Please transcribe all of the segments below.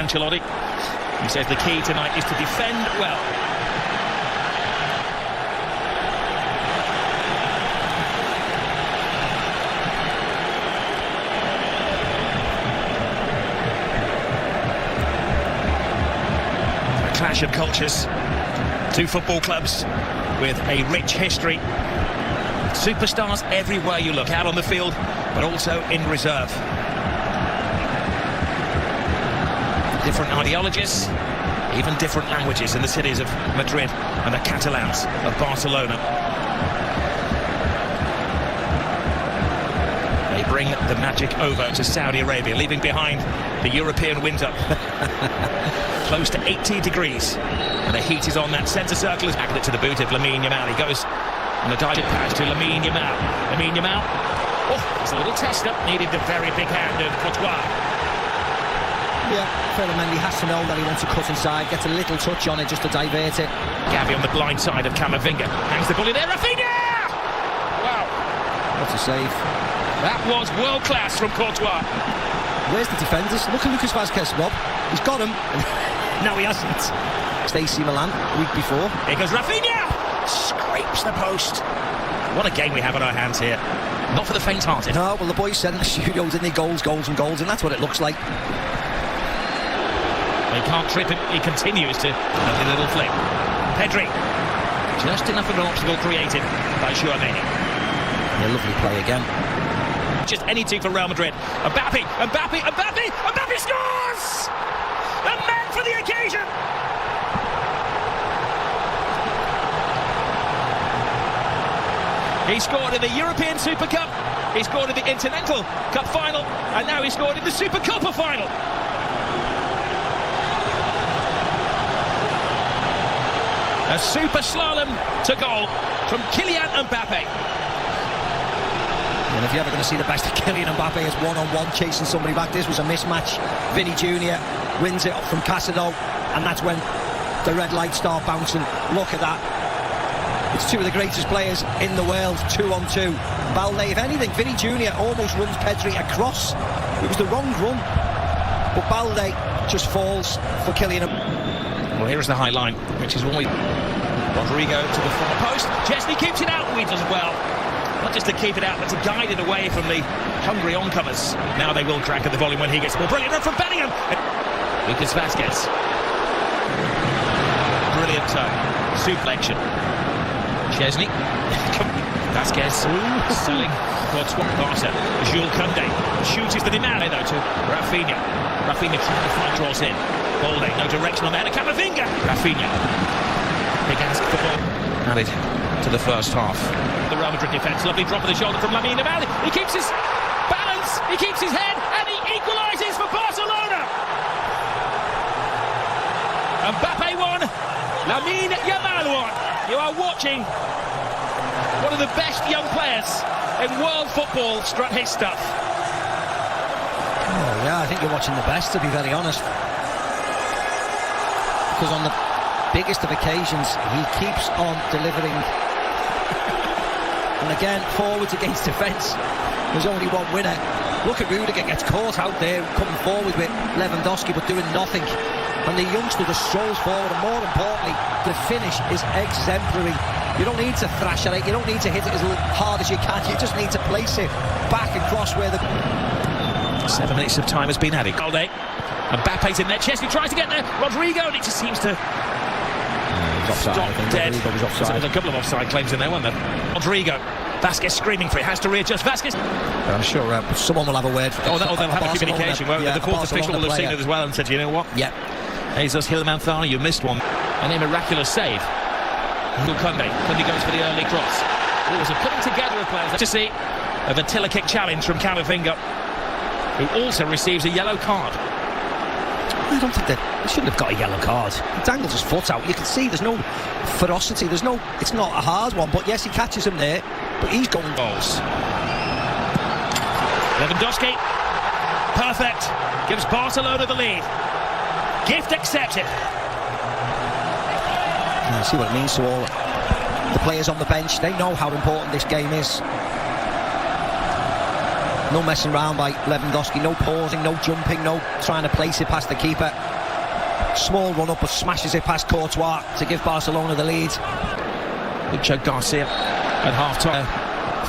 Ancelotti. He says the key tonight is to defend well. A clash of cultures. Two football clubs with a rich history. Superstars everywhere you look, out on the field, but also in reserve. Different ideologies, even different languages in the cities of Madrid and the Catalans of Barcelona. They bring the magic over to Saudi Arabia, leaving behind the European winter. Close to 80 degrees, and the heat is on. That centre circle is back to the boot of Lamine Yamal. He goes on a direct pass to Lamine Yamal. Lamine Yamal, it's a little test up, needed the very big hand of Courtois. Yeah, Ferdinand has to know that he wants to cut inside, gets a little touch on it just to divert it. Gavi on the blind side of Camavinga, hangs the ball in there, Rafinha! Wow. What a save. That was world class from Courtois. Where's the defenders? Look at Lucas Vazquez, Rob. He's got him. No, he hasn't. Stacey Milan, the week before. Here goes Rafinha! Scrapes the post. What a game we have on our hands here. Not for the faint-hearted. No, well, the boys said in the studio, didn't they? Goals, goals and goals, and that's what it looks like. They can't trip him. He continues to have a little flick. Pedri. Just enough of an obstacle created by Chouameni. A lovely play again. Just any two for Real Madrid. Mbappe scores! A man for the occasion! He scored in the European Super Cup, he scored in the Intercontinental Cup final, and now he scored in the Super Copa final. A super slalom to goal from Kylian Mbappe. And if you're ever going to see the best of Kylian Mbappe is one-on-one chasing somebody back. This was a mismatch. Vinny Jr. wins it from Casado, and that's when the red lights start bouncing. Look at that. It's two of the greatest players in the world, 2-on-2. Balde, if anything, Vinny Jr. almost runs Pedri across. It was the wrong run, but Balde just falls for Kylian. Well, here is the high line, which is always Rodrigo to the far post. Chesney keeps it out. He does well. Not just to keep it out, but to guide it away from the hungry oncomers. Now they will crack at the volume when he gets the ball. Brilliant run from Bellingham. Lucas Vazquez. Brilliant turn. Suplection. Chesney. Vazquez selling towards Barca. Jules Koundé shoots the Dimare though to Rafinha. Rafinha trying to find, draws in. Balde, no direction on there. Camavinga. Rafinha. Big ask for ball. Added to the first half. The Real Madrid defence. Lovely drop of the shoulder from Lamine Yamal. He keeps his balance. He keeps his head, and he equalises for Barcelona. Mbappe won. Lamine Yamal won. You are watching one of the best young players in world football strut his stuff. Oh, yeah, I think you're watching the best, to be very honest. Because on the biggest of occasions, he keeps on delivering. And again, forwards against defence. There's only one winner. Look at Rudiger, gets caught out there, coming forward with Lewandowski, but doing nothing. And the youngster just strolls forward, and more importantly, the finish is exemplary. You don't need to thrash at it, you don't need to hit it as hard as you can, you just need to place it back across where the... 7 minutes of time has been added. Balde. Mbappe's in there, Chesney tries to get there, Rodrigo, and it just seems to... Offside, stop dead. There's a couple of offside claims in there, weren't there? Rodrigo. Vazquez screaming for it, has to readjust. Vazquez. I'm sure someone will have a word. They'll have a communication. Well, the fourth official will have seen it as well and said, you know what? Yeah. Jesus Hilmanthani, you missed one. And a miraculous save. Koundé goes for the early cross. It was a putting together of players. To see a Ventilla kick challenge from Camavinga, who also receives a yellow card. I don't think they shouldn't have got a yellow card. He dangles his foot out. You can see there's no ferocity. It's not a hard one, but yes, he catches him there. But he's going balls. Lewandowski, perfect. Gives Barcelona the lead. Gift accepted. You see what it means to all the players on the bench. They know how important this game is. No messing around by Lewandowski, no pausing, no jumping, no trying to place it past the keeper. Small run up, but smashes it past Courtois to give Barcelona the lead. Lucho Garcia at half-time.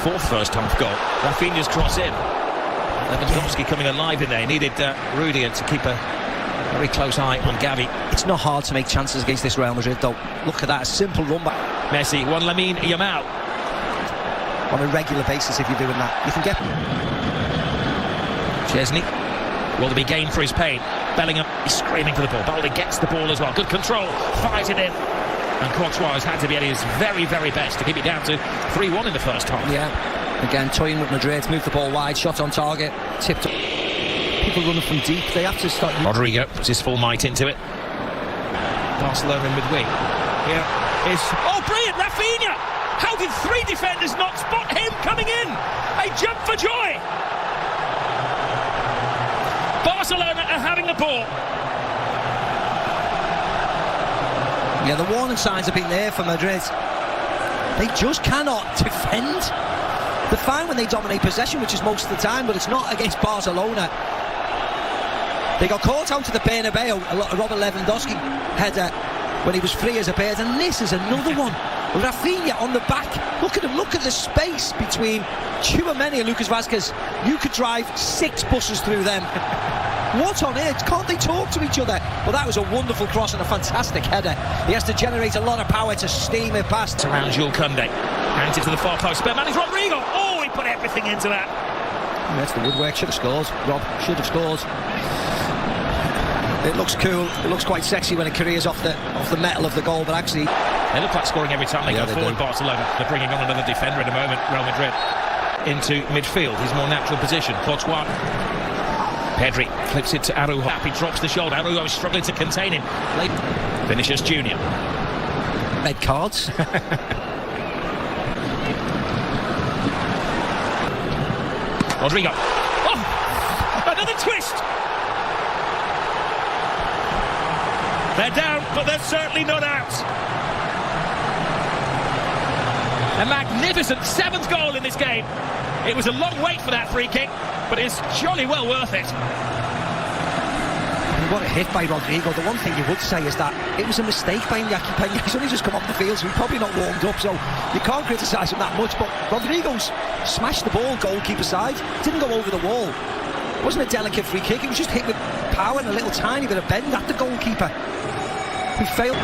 Fourth first-half goal. Rafinha's cross in. Lewandowski coming alive in there. He needed Rudiger to keep a very close eye on Gavi. It's not hard to make chances against this Real Madrid, though. Look at that, a simple run back. Messi, one Lamine Yamal. On a regular basis, if you're doing that, you can get... Chesney. Will there be gain for his pain? Bellingham is screaming for the ball. Balde gets the ball as well. Good control. Fires it in. And Courtois has had to be at his very, very best to keep it down to 3-1 in the first half. Yeah. Again, toying with Madrid. Moved the ball wide. Shot on target. Tipped up. People running from deep. They have to start... Rodrigo puts his full might into it. Barcelona in mid-wing. Here is... Oh, brilliant! Rafinha! How did three defenders not spot him coming in? A jump for joy! Barcelona are having the ball. Yeah, the warning signs have been there for Madrid. They just cannot defend. They're fine when they dominate possession, which is most of the time, but it's not against Barcelona. They got caught out to the Bernabeu, a Robert Lewandowski header when he was free as a bird, and this is another one. Rafinha on the back. Look at him, look at the space between Tchouaméni and Lucas Vazquez. You could drive 6 buses through them. What on earth? Can't they talk to each other? Well, that was a wonderful cross and a fantastic header. He has to generate a lot of power to steam it past. Around Jules Koundé. Hands it to the far post. Spare man is Rodrigo. Oh, he put everything into that. That's the woodwork. Should have scored. Rob should have scored. It looks cool. It looks quite sexy when it careers off the metal of the goal, but actually... They look like scoring every time they go forward, Barcelona. They're bringing on another defender in a moment, Real Madrid. Into midfield, his more natural position. Courtois. Pedri flips it to Araujo. He drops the shoulder. Araujo is struggling to contain him. Vinicius Junior. Red cards. Rodrigo. Oh! Another twist! They're down, but they're certainly not out. A magnificent 7th goal in this game. It was a long wait for that free kick, but it's jolly well worth it. What a hit by Rodrigo. The one thing you would say is that it was a mistake by Iñaki Peña. He's only just come off the field, so he's probably not warmed up, so you can't criticise him that much. But Rodrigo's smashed the ball goalkeeper side. Didn't go over the wall. It wasn't a delicate free kick. It was just hit with power and a little tiny bit of bend at the goalkeeper, who failed.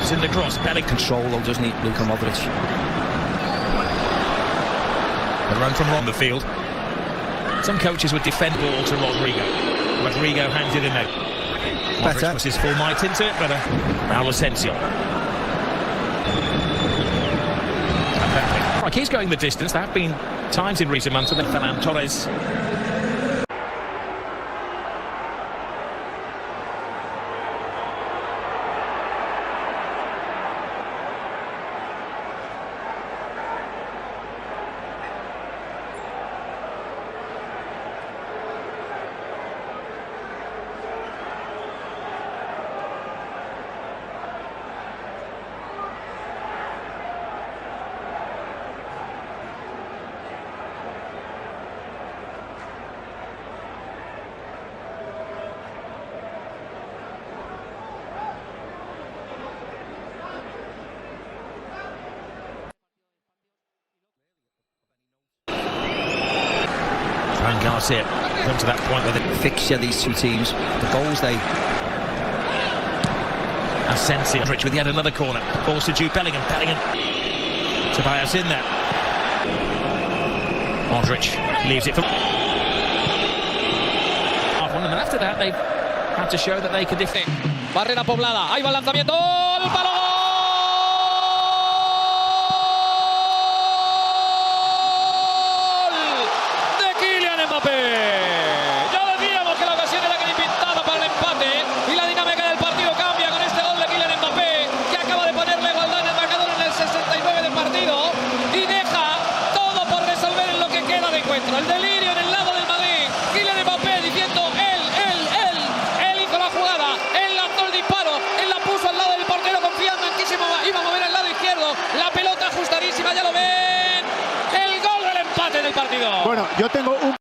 It's in the cross. Bellingham. Control, though, doesn't he, Luka Modric? A run from on the field. Some coaches would defend the ball to Rodrigo. Rodrigo hands it in there. Modric puts his full might into it, but Raul Asensio. Like he's going the distance. There have been times in recent months when Ferran Torres. Garcia come to that point where the fixture, these two teams, the goals they... Asensio with yet another corner. Balls to Jude Bellingham. Tobias in there. Modric leaves it for... And after that they've had to show that they can defend. Barrera poblada. Ahí va el lanzamiento. ¡El palo! Ya decíamos que la ocasión era que le pintaba para el empate y la dinámica del partido cambia con este gol de Kylian Mbappé, que acaba de poner la igualdad en el marcador en el 69 del partido y deja todo por resolver en lo que queda de encuentro. El delirio en el lado del Madrid. Kylian Mbappé diciendo él hizo la jugada, él lanzó el disparo, él la puso al lado del portero confiando en que iba a mover al lado izquierdo, la pelota ajustadísima, ya lo ven, el gol del empate del partido. Bueno, yo tengo un